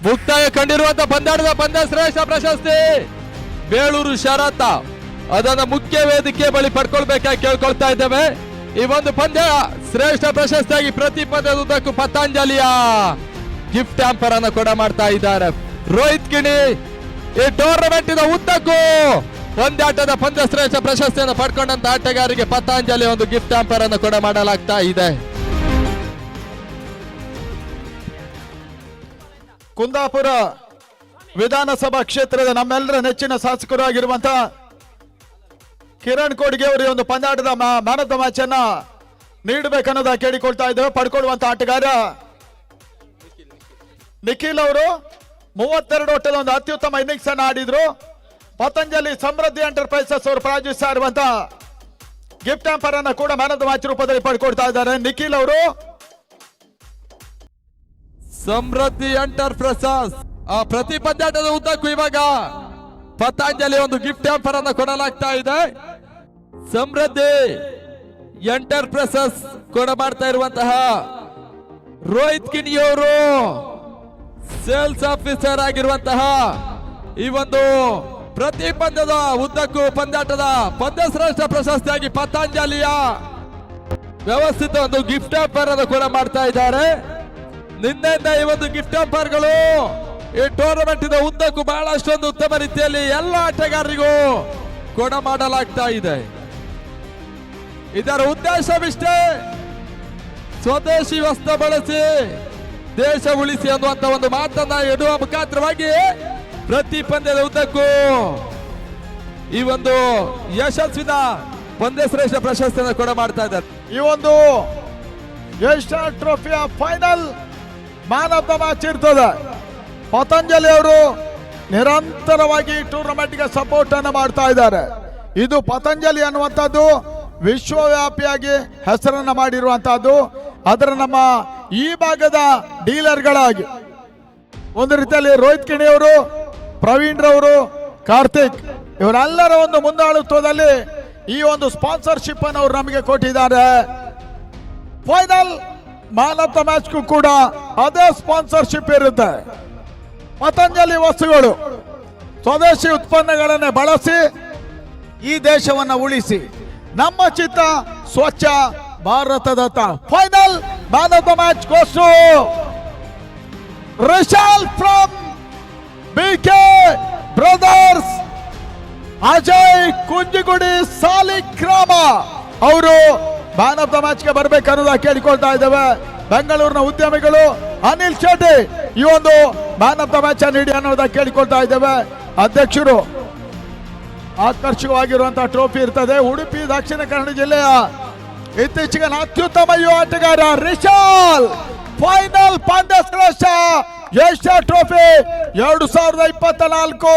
ಮುಕ್ತಾಯ ಕಂಡಿರುವಂತ ಪಂದ್ಯಾಟದ ಪಂದ್ಯ ಶ್ರೇಷ್ಠ ಪ್ರಶಸ್ತಿ ಬೇಳೂರು ಶರತ ಅದನ್ನ ಮುಖ್ಯ ವೇದಿಕೆ ಬಳಿ ಪಡ್ಕೊಳ್ಬೇಕಾಗಿ ಕೇಳ್ಕೊಳ್ತಾ ಇದ್ದೇವೆ. ಈ ಒಂದು ಪಂದ್ಯ ಶ್ರೇಷ್ಠ ಪ್ರಶಸ್ತಿಯಾಗಿ ಪ್ರತಿ ಪಂದ್ಯದ ಉದ್ದಕ್ಕೂ ಪತಂಜಲಿಯ ಗಿಫ್ಟ್ ಹ್ಯಾಂಪರ್ ಅನ್ನು ಕೂಡ ಮಾಡ್ತಾ ಇದ್ದಾರೆ. ರೋಹಿತ್ ಕಿಣಿ ಈ ಟೂರ್ನಮೆಂಟ್ ಉದ್ದಕ್ಕೂ ಪಂದ್ಯಾಟದ ಪಂದ್ಯ ಶ್ರೇಷ್ಠ ಪ್ರಶಸ್ತಿಯನ್ನು ಪಡ್ಕೊಂಡಂತ ಆಟಗಾರರಿಗೆ ಪತಂಜಲಿ ಒಂದು ಗಿಫ್ಟ್ ಹ್ಯಾಂಪರ್ ಅನ್ನು ಕೂಡ ಮಾಡಲಾಗ್ತಾ ಇದೆ. ಕುಂದಾಪುರ ವಿಧಾನಸಭಾ ಕ್ಷೇತ್ರದ ನಮ್ಮೆಲ್ಲರ ನೆಚ್ಚಿನ ಶಾಸಕರು ಆಗಿರುವಂತಹ ಕಿರಣ್ ಕೋಡ್ಗೆ ಅವರಿಗೆ ಒಂದು ಪಂದ್ಯಾಟದ ಮ್ಯಾನ್ ಆಫ್ ದ ಮ್ಯಾಚ್ ಅನ್ನ ನೀಡಬೇಕನ್ನೋದ ಕೇಳಿಕೊಳ್ತಾ ಇದ್ದೇವೆ. ಪಡ್ಕೊಳ್ಳುವಂತ ಆಟಗಾರ ನಿಖಿಲ್ ಅವರು 32 ಓಟದ ಒಂದು ಅತ್ಯುತ್ತಮ ಇನ್ನಿಂಗ್ಸ್ ಅನ್ನು ಆಡಿದ್ರು. ಪತಂಜಲಿ ಸಮೃದ್ಧಿ ಎಂಟರ್ಪ್ರೈಸಸ್ ಅವರು ಪ್ರಾಯೋಜಿಸ್ತಾ ಇರುವಂತಹ ಗಿಫ್ಟ್ ಹ್ಯಾಂಪರ್ ಅನ್ನ ಕೂಡ ಮ್ಯಾನ್ ಆಫ್ ದ ಮ್ಯಾಚ್ ರೂಪದಲ್ಲಿ ಪಡ್ಕೊಳ್ತಾ ಇದ್ದಾರೆ. ನಿಖಿಲ್ ಅವರು ಸಮೃದ್ಧಿ ಎಂಟರ್ಪ್ರೈಸಸ್ ಪ್ರತಿ ಪಂದ್ಯಾಟದ ಉದ್ದಕ್ಕೂ ಇವಾಗ ಪತಂಜಲಿ ಒಂದು ಗಿಫ್ಟ್ ಹ್ಯಾಂಪರ್ ಅನ್ನು ಕೊಡಲಾಗ್ತಾ ಇದೆ. ಸಮೃದ್ಧಿ ಎಂಟರ್ಪ್ರೈಸಸ್ ಕೂಡ ಮಾಡ್ತಾ ಇರುವಂತಹ ರೋಹಿತ್ ಕಿಣಿಯವರು ಸೇಲ್ಸ್ ಆಫೀಸರ್ ಆಗಿರುವಂತಹ ಈ ಒಂದು ಪ್ರತಿ ಪಂದ್ಯದ ಉದ್ದಕ್ಕೂ ಪಂದ್ಯಾಟದ ಪಂದ್ಯ ಶ್ರೇಷ್ಠ ಪ್ರಶಸ್ತಿಯಾಗಿ ಪತಂಜಲಿಯ ವ್ಯವಸ್ಥಿತ ಒಂದು ಗಿಫ್ಟ್ ಹ್ಯಾಂಪರ್ ಅನ್ನು ಕೂಡ ಮಾಡ್ತಾ ಇದ್ದಾರೆ. ನಿನ್ನೆಯಿಂದ ಈ ಒಂದು ಗಿಫ್ಟ್ ಹ್ಯಾಂಪರ್ಗಳು ಈ ಟೂರ್ನಮೆಂಟ್ ಉದ್ದಕ್ಕೂ ಬಹಳಷ್ಟೊಂದು ಉತ್ತಮ ರೀತಿಯಲ್ಲಿ ಎಲ್ಲ ಆಟಗಾರರಿಗೂ ಕೂಡ ಮಾಡಲಾಗ್ತಾ ಇದೆ. ಇದರ ಉದ್ದೇಶವಿಷ್ಟೇ, ಸ್ವದೇಶಿ ವಸ್ತು ಬಳಸಿ ದೇಶ ಉಳಿಸಿ ಅನ್ನುವಂತ ಒಂದು ಮಾತನ್ನ ಇಡುವ ಮುಖಾಂತರವಾಗಿ ಪ್ರತಿ ಪಂದ್ಯದ ಉದ್ದಕ್ಕೂ ಈ ಒಂದು ಯಶಸ್ವಿನ ಪಂದ್ಯ ಶ್ರೇಷ್ಠ ಪ್ರಶಸ್ತಿಯನ್ನು ಕೂಡ ಮಾಡ್ತಾ ಇದ್ದಾರೆ. ಈ ಒಂದು ಏಷ್ಯಾ ಟ್ರೋಫಿಯ final man of the match ಇರ್ತದೆ. ಪತಂಜಲಿ ಅವರು ನಿರಂತರವಾಗಿ ಟೂರ್ನಮೆಂಟ್ಗೆ ಸಪೋರ್ಟ್ ಅನ್ನು ಮಾಡ್ತಾ ಇದ್ದಾರೆ. ಇದು ಪತಂಜಲಿ ಅನ್ನುವಂಥದ್ದು ವಿಶ್ವವ್ಯಾಪಿಯಾಗಿ ಹೆಸರನ್ನ ಮಾಡಿರುವಂತಹದ್ದು. ಅದರ ನಮ್ಮ ಈ ಭಾಗದ ಡೀಲರ್ಗಳಾಗಿ ಒಂದು ರೀತಿಯಲ್ಲಿ ರೋಹಿತ್ ಕಿಣಿ ಅವರು, ಪ್ರವೀಣ್ ರವರು, ಕಾರ್ತಿಕ್ ಇವರೆಲ್ಲರ ಒಂದು ಮುಂದಾಳುತ್ವದಲ್ಲಿ ಈ ಒಂದು ಸ್ಪಾನ್ಸರ್ಶಿಪ್ ಅನ್ನು ಅವರು ನಮಗೆ ಕೊಟ್ಟಿದ್ದಾರೆ. ಫೈನಲ್ ಮ್ಯಾನ್ ಆಫ್ ದ ಮ್ಯಾಚ್ಗೂ ಕೂಡ ಅದೇ ಸ್ಪಾನ್ಸರ್ಶಿಪ್ ಇರುತ್ತೆ. ಪತಂಜಲಿ ವಸ್ತುಗಳು ಸ್ವದೇಶಿ ಉತ್ಪನ್ನಗಳನ್ನೇ ಬಳಸಿ ಈ ದೇಶವನ್ನು ಉಳಿಸಿ ನಮ್ಮ ಚಿತ್ತ ಸ್ವಚ್ಛ ಭಾರತದತ್ತ. Final man of the match goes to Rishal from BK brothers. Ajay Kunjigudi Saligrama ಅವರು ಮ್ಯಾನ್ ಆಫ್ ದ ಮ್ಯಾಚ್ ಗೆ ಬರ್ಬೇಕನ್ನೋದ ಕೇಳಿಕೊಳ್ತಾ ಇದ್ದೇವೆ. ಬೆಂಗಳೂರಿನ ಉದ್ಯಮಿಗಳು ಅನಿಲ್ ಶೆಟ್ಟಿ ಈ ಒಂದು ಮ್ಯಾನ್ ಆಫ್ ದ ಮ್ಯಾಚ್ ನೀಡಿ ಅನ್ನೋದ ಕೇಳಿಕೊಳ್ತಾ ಇದ್ದೇವೆ. ಅಧ್ಯಕ್ಷರು ಆಕರ್ಷಕವಾಗಿರುವಂತಹ ಟ್ರೋಫಿ ಇರ್ತದೆ. ಉಡುಪಿ ದಕ್ಷಿಣ ಕನ್ನಡ ಜಿಲ್ಲೆಯ ಇತ್ತೀಚೆಗಿನ ಅತ್ಯುತ್ತಮ ಯುವ ಆಟಗಾರ ರಿಶಾಲ್ ಫೈನಲ್ ಪಂದ್ಯ ಶ್ರೇಷ್ಠ ಏಷ್ಯಾ ಟ್ರೋಫಿ 2024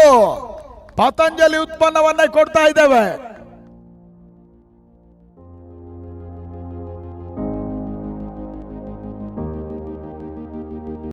ಪತಂಜಲಿ ಉತ್ಪನ್ನವನ್ನೇ ಕೊಡ್ತಾ ಇದ್ದೇವೆ.